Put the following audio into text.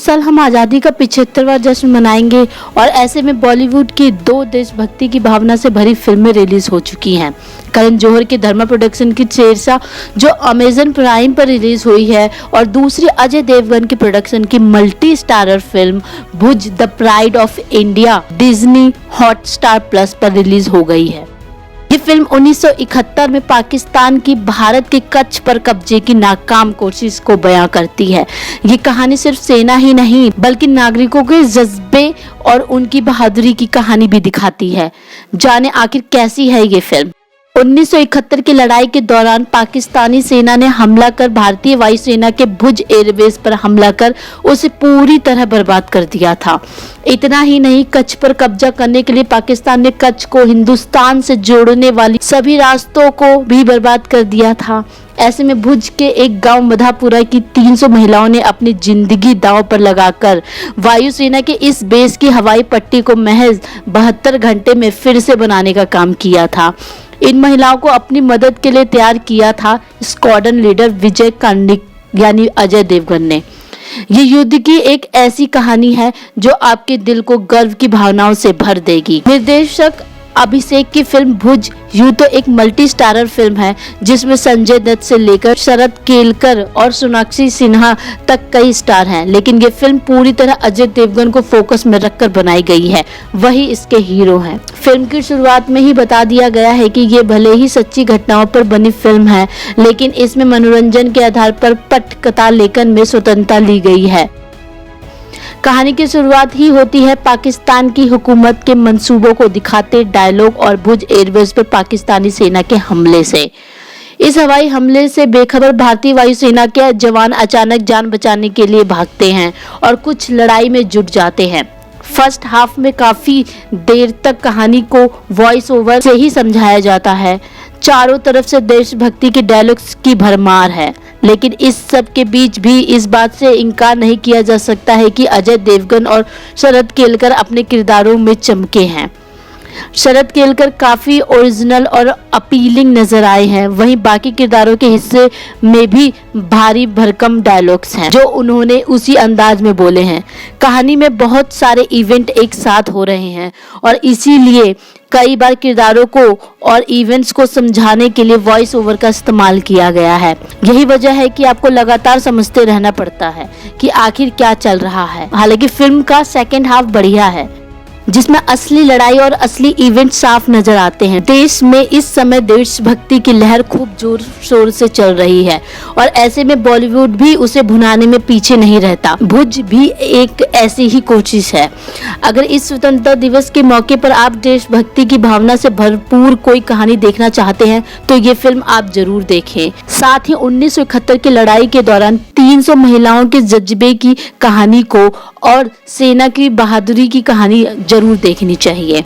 इस साल हम आज़ादी का 75वां जश्न मनाएंगे और ऐसे में बॉलीवुड की 2 देशभक्ति की भावना से भरी फिल्में रिलीज हो चुकी हैं। करण जौहर की धर्मा प्रोडक्शन की शेरशाह जो अमेजन प्राइम पर रिलीज हुई है और दूसरी अजय देवगन की प्रोडक्शन की multi starrer film Bhuj the pride of India Disney Hotstar plus पर रिलीज हो गई है। ये फिल्म 1971 में पाकिस्तान की भारत के कच्छ पर कब्जे की नाकाम कोशिश को बयां करती है। ये कहानी सिर्फ सेना ही नहीं बल्कि नागरिकों के जज्बे और उनकी बहादुरी की कहानी भी दिखाती है। जाने आखिर कैसी है ये फिल्म। 1971 की लड़ाई के दौरान पाकिस्तानी सेना ने हमला कर भारतीय वायुसेना के भुज एयरबेस पर हमला कर उसे पूरी तरह बर्बाद कर दिया था। इतना ही नहीं, कच्छ पर कब्जा करने के लिए पाकिस्तान ने कच्छ को हिंदुस्तान से जोड़ने वाली सभी रास्तों को भी बर्बाद कर दिया था। ऐसे में भुज के एक गांव मधापुरा की 300 महिलाओं ने अपनी जिंदगी दांव पर लगाकर वायुसेना के इस बेस की हवाई पट्टी को महज 72 घंटे में फिर से बनाने का काम किया था। इन महिलाओं को अपनी मदद के लिए तैयार किया था स्क्वाड्रन लीडर विजय कार्णिक यानी अजय देवगन ने। ये युद्ध की एक ऐसी कहानी है जो आपके दिल को गर्व की भावनाओं से भर देगी। निर्देशक अभिषेक की फिल्म भुज यूं तो एक मल्टी स्टारर फिल्म है जिसमें संजय दत्त से लेकर शरद केलकर और सोनाक्षी सिन्हा तक कई स्टार हैं, लेकिन ये फिल्म पूरी तरह अजय देवगन को फोकस में रखकर बनाई गई है। वही इसके हीरो हैं। फिल्म की शुरुआत में ही बता दिया गया है कि ये भले ही सच्ची घटनाओं पर बनी फिल्म है, लेकिन इसमें मनोरंजन के आधार पर पटकथा लेखन में स्वतंत्रता ली गई है। कहानी की शुरुआत ही होती है पाकिस्तान की हुकूमत के मंसूबों को दिखाते डायलॉग और भुज एयरबेस पर पाकिस्तानी सेना के हमले से। इस हवाई हमले से बेखबर भारतीय वायुसेना के जवान अचानक जान बचाने के लिए भागते हैं और कुछ लड़ाई में जुट जाते हैं। फर्स्ट हाफ में काफी देर तक कहानी को वॉइस ओवर से ही समझाया जाता है। चारों तरफ से देशभक्ति के डायलॉग्स की भरमार है, लेकिन इस सब के बीच भी इस बात से इनकार नहीं किया जा सकता है कि अजय देवगन और शरद केलकर अपने किरदारों में चमके हैं। शरद केलकर काफी ओरिजिनल और अपीलिंग नजर आए हैं, वहीं बाकी किरदारों के हिस्से में भी भारी भरकम डायलॉग्स हैं जो उन्होंने उसी अंदाज में बोले हैं। कहानी में बहुत सारे इवेंट एक साथ हो रहे हैं और इसीलिए कई बार किरदारों को और इवेंट्स को समझाने के लिए वॉइस ओवर का इस्तेमाल किया गया है। यही वजह है कि आपको लगातार समझते रहना पड़ता है कि आखिर क्या चल रहा है। हालांकि फिल्म का सेकंड हाफ बढ़िया है जिसमें असली लड़ाई और असली इवेंट साफ नजर आते हैं। देश में इस समय देशभक्ति की लहर खूब जोर शोर से चल रही है और ऐसे में बॉलीवुड भी उसे भुनाने में पीछे नहीं रहता। भुज भी एक ऐसी ही कोशिश है। अगर इस स्वतंत्रता दिवस के मौके पर आप देशभक्ति की भावना से भरपूर कोई कहानी देखना चाहते हैं तो ये फिल्म आप जरूर देखें। साथ ही 1971 की लड़ाई के दौरान 300 महिलाओं के जज्बे की कहानी को और सेना की बहादुरी की कहानी जरूर देखनी चाहिए।